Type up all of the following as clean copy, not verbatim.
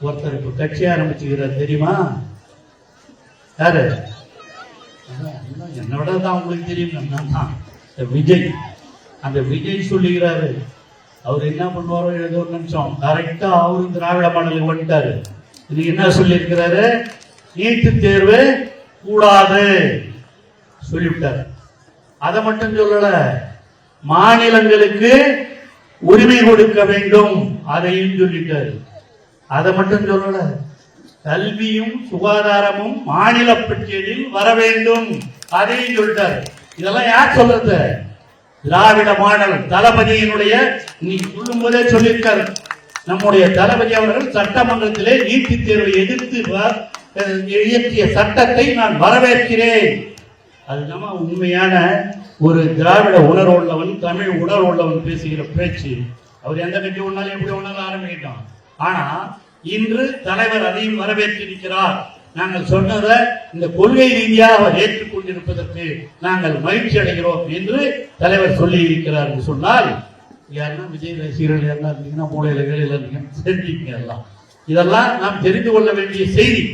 ஒருத்தர் இப்ப கட்சி ஆரம்பிச்சுக்கிறார் தெரியுமா? யாரு? என்னோட தான் உங்களுக்கு தெரியும். தான் விஜய். அந்த விஜய் சொல்லுகிறாரு, அவர் என்ன பண்ணுவாரோ ஏதோ ஒரு நிமிஷம் கரெக்டா அவரும் திராவிட மாடலுக்கு வந்துட்டாரு. இன்னைக்கு என்ன சொல்லியிருக்கிறாரு? நீட்டு தேர்வு கூடாது சொல்லிவிட்டார். அதை மட்டும் சொல்லல, மாநிலங்களுக்கு உரிமை கொடுக்க வேண்டும் அதையும் சொல்லிட்டாரு. அதை மட்டும் சொல்லல, கல்வியும் சுகாதாரமும் மாநில பட்டியலில் வர வேண்டும் அதையும் சொல்லிட்டாரு. இதெல்லாம் யார் சொல்றது? திராவிட மாடல் தளபதியினுடைய, நீ சொல்லும் போதே சொல்லியிருக்காரு, நம்முடைய தளபதி அவர்கள் சட்டமன்றத்திலே நீட்டுத் தேர்வை எதிர்த்து இயற்றிய சட்டத்தை நான் வரவேற்கிறேன். அது நம்ம உண்மையான ஒரு திராவிட உணர்வு உள்ளவன், தமிழ் உணர்வு உள்ளவன் பேசுகிற பேச்சு. அவர் எந்த கட்சி ஒன்றாலும் எப்படி ஒன்றாலும் ஆரம்பிக்கிட்டோம். ஆனா இன்று தலைவர் அதையும் வரவேற்றிருக்கிறார். நாங்கள் சொன்னதை இந்த கொள்கை ரீதியாக அவர் ஏற்றுக்கொண்டிருப்பதற்கு நாங்கள் மகிழ்ச்சி அடைகிறோம் என்று தலைவர் சொல்லி இருக்கிறார் என்று சொன்னால், யாருன்னா விஜய் ரசிகர்கள் யாருன்னா இருந்தீங்கன்னா மூலையில வேலையில் இருந்தீங்கன்னா தெரிஞ்சுங்க. எல்லாம் இதெல்லாம் நாம் தெரிந்து கொள்ள வேண்டிய செய்தி.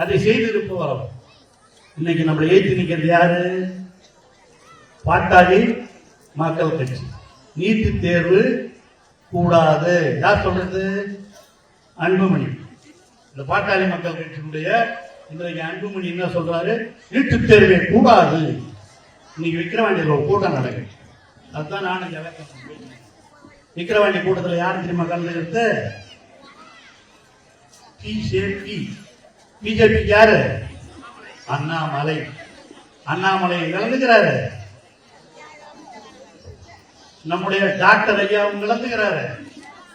அதை செய்திருப்பவர் இன்னைக்கு நம்மளை ஏற்றி நிற்கிறது யாரு? பாட்டாளி மக்கள் கட்சி. நீட்டு தேர்வு கூடாது யார் சொல்றது? அன்புமணி. இந்த பாட்டாளி மக்கள் கட்சியினுடைய இன்றைக்கு அன்புமணி என்ன சொல்றாரு? நீட்டு தேர்வே கூடாது. இன்னைக்கு விக்கிரவாண்டியில் ஒரு கூட்டம் நடக்குது. அதுதான் நானும் விக்கிரவாண்டி கூட்டத்தில் யாரும் தெரியுமா கலந்துக்கிறது? பிஜேபி யாரு? அண்ணாமலை. அண்ணாமலை கலந்துக்கிறாரு. நம்முடைய டாக்டர் ஐயாவும் கலந்துக்கிறாரு.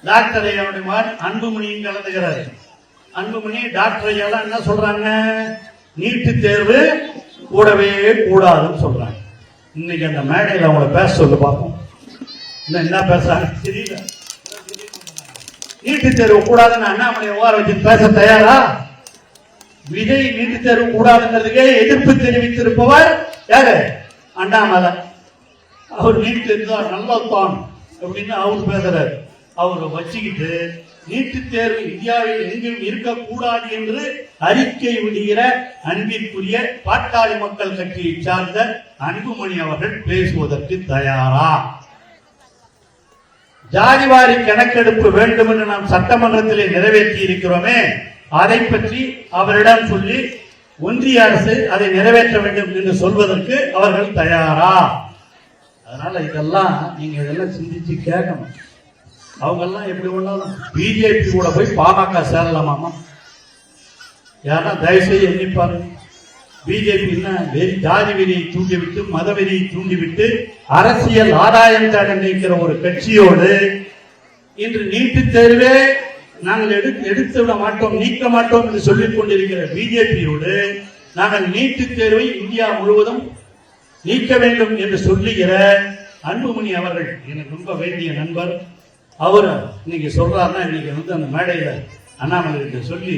டாக்டர் ஐயாவுடைய மகன் அன்புமணியும் கலந்துக்கிறாரு. அன்புமணி டாக்டர் ஐயாலாம் என்ன சொல்றாங்க? நீட்டு தேர்வு கூடவே கூடாதுன்னு சொல்றாங்க. இன்னைக்கு அந்த மேடையில் அவங்கள பேச சொல்லு பார்ப்போம். என்ன பேசுறாங்க தெரியல. நீட்டு தேர்வு கூடாதுன்னு அண்ணாமலை ஓர வச்சு பேச தயாரா? விஜய் நீட்டு தேர்வு கூடாதுங்கிறதுக்கே எதிர்ப்பு தெரிவித்திருப்பவர் யாரு? அண்ணாமலை. அவர் நீட்டு இருந்தார் நல்லதான் அப்படின்னு அவர் பேசுறாரு. அவரை வச்சுக்கிட்டு நீட்டு தேர்வு இந்தியாவில் எங்கும் இருக்கக்கூடாது என்று அறிக்கை விடுகிற அன்பிற்குரிய பாட்டாளி மக்கள் கட்சியை சார்ந்த அன்புமணி அவர்கள் பேசுவதற்கு தயாரா? ஜாதிவாரி கணக்கெடுப்பு வேண்டும் என்று நாம் சட்டமன்றத்திலே நிறைவேற்றி இருக்கிறோமே, அதை பற்றி அவரிடம் சொல்லி ஒன்றிய அரசு அதை நிறைவேற்ற வேண்டும் என்று சொல்வதற்கு அவர்கள் தயாரா? அதனால இதெல்லாம் நீங்க இதெல்லாம் சிந்திச்சு கேட்கணும். அவங்க எல்லாம் எப்படி ஒன்றாலும் பிஜேபி கூட போய் பாமக சேரலாமா? யாரா தயவுசெய்து எண்ணிப்பாரு. பிஜேபி ஜாதி வெறியை தூண்டிவிட்டு மத வெறியை தூண்டிவிட்டு அரசியல் ஆதாயம் தேட நினைக்கிற ஒரு கட்சியோடு இன்று நீட்டு தேர்வே நாங்கள் எடுத்து விட மாட்டோம், நீக்க மாட்டோம் என்று சொல்லிக் கொண்டிருக்கிற பிஜேபியோடு நாங்கள் நீட்டு தேர்வை இந்தியா முழுவதும் நீக்க வேண்டும் என்று சொல்லுகிற அன்புமணி அவர்கள் எனக்கு ரொம்ப வேண்டிய நண்பர். அவர் இன்னைக்கு சொல்றாருன்னா இன்னைக்கு அந்த மேடையில அண்ணாமலை கிட்ட சொல்லி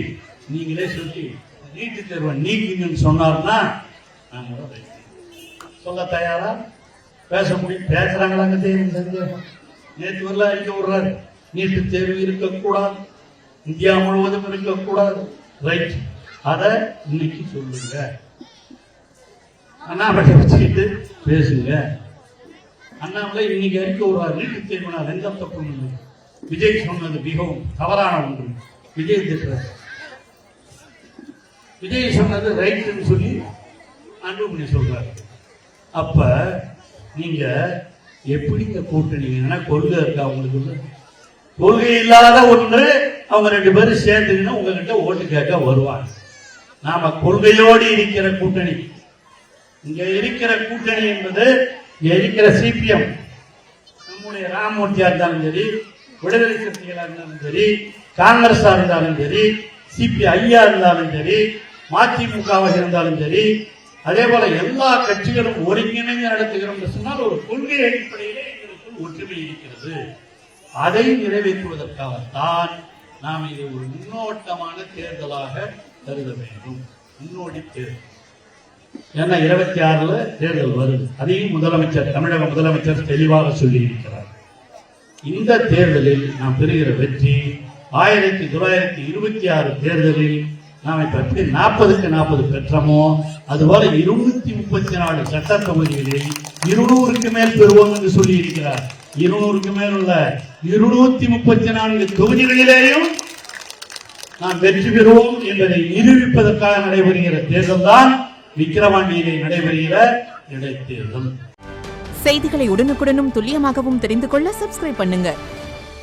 நீங்களே சொல்லி நீட்டு தேர்வை நீக்குங்கன்னு சொன்னார்னா நாங்க சொல்ல தயாரா? பேச முடியும். பேசுறாங்களாங்க தெரியும். நேற்று வரல அறிக்கை விடுறாரு, நீட்டு தேர்வு இருக்கக்கூடாது, இந்தியா முழுவதும் இருக்கக்கூடாது. ரைட், அத இன்னைக்கு சொல்லுங்க. அண்ணாமலை வச்சுக்கிட்டு பேசுங்க. அண்ணாமலை இன்னைக்கு அறிக்கை விடுறாரு, நீட்டு தேர்வு நான் எந்த தப்பும் இல்லை, விஜய் சொன்னது மிகவும் தவறான ஒன்று, விஜய் திட்டுறாரு, விஜய் சொன்னது ரைட்னு சொல்லி அன்புமணி சொல்றாரு. அப்ப நீங்க எப்படிங்க கூட்டணீங்கன்னா கொள்கை இருக்கா உங்களுக்கு? கொள்கை இல்லாத ஒன்று அவங்க ரெண்டு பேரும் சேர்ந்துங்கன்னா உங்ககிட்ட ஓட்டு கேட்க வருவாங்க. நாம கொள்கையோடு இருக்கிற கூட்டணி, இங்க இருக்கிற கூட்டணி என்பது இங்க இருக்கிற சிபிஎம், நம்முடைய ராமமூர்த்தியா இருந்தாலும் சரி, விடுதலை சிறுத்தைகளா இருந்தாலும் சரி, காங்கிரஸா இருந்தாலும் சரி, சிபிஐயா இருந்தாலும் சரி, மதிமுகவாக இருந்தாலும் சரி, அதே போல எல்லா கட்சிகளும் ஒருங்கிணைந்து நடத்துகிறோம் சொன்னால் ஒரு கொள்கை அடிப்படையிலே எங்களுக்கு ஒற்றுமை இருக்கிறது. அதை நிறைவேற்றுவதற்காகத்தான் நாம் இதை ஒரு முன்னோட்டமான தேர்தலாக கருத வேண்டும். முன்னோடி தேர்தல். ஏன்னா 26 தேர்தல் வருது. அதையும் முதலமைச்சர், தமிழக முதலமைச்சர் தெளிவாக சொல்லி இருக்கிறார். இந்த தேர்தலில் நாம் பெறுகிற வெற்றி 1926 தேர்தலில் நாம் பற்றி 40க்கு 40 பெற்றோமோ அதுபோல 234 சட்ட தொகுதிகளில் 200க்கு மேல் பெறுவோம் என்று சொல்லி இருக்கிறார். 200க்கு மேல் உள்ள 234 தொகுதிகளிலேயும் நாம் வெற்றி பெறுவோம் என்பதை நிரூபிப்பதற்காக நடைபெறுகிற தேர்தல் தான் விக்கிரவாண்டியிலே நடைபெறுகிற இடைத்தேர்தல். செய்திகளை உடனுக்குடனும் துல்லியமாகவும் தெரிந்து கொள்ள சப்ஸ்கிரைப் பண்ணுங்க.